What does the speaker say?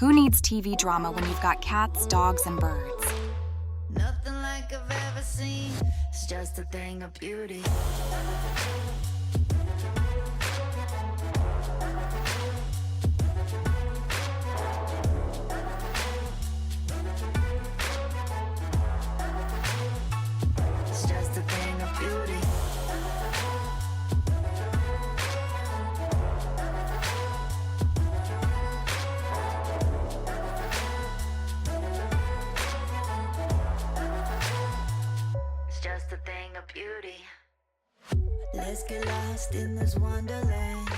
Who needs TV drama when you've got cats, dogs, and birds? Nothing like I've ever seen. It's just a thing of beauty. It's just a thing of beauty. It's just a thing of beauty. Let's get lost in this wonderland.